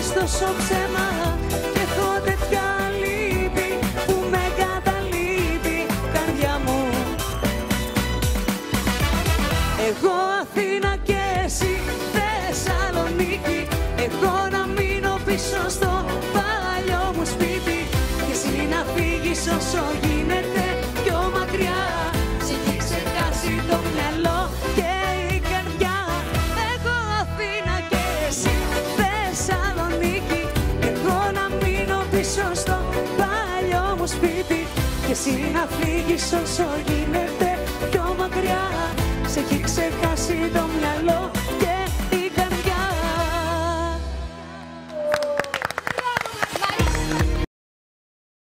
πεις τόσο ψέμα και έχω τέτοια λύπη που με καταλείπει καρδιά μου. Εγώ Αθήνα και εσύ Θεσσαλονίκη, εγώ να μείνω πίσω στο παλιό μου σπίτι και εσύ να φύγεις όσο γίνεται πιο μακριά. Σε έχει ξεχάσει το μυαλό και η καρδιά. Εγώ Αθήνα και εσύ Θεσσαλονίκη, εγώ να μείνω πίσω στο παλιό μου σπίτι και εσύ να φύγεις όσο γίνεται πιο μακριά. Σε έχει ξεχάσει το μυαλό και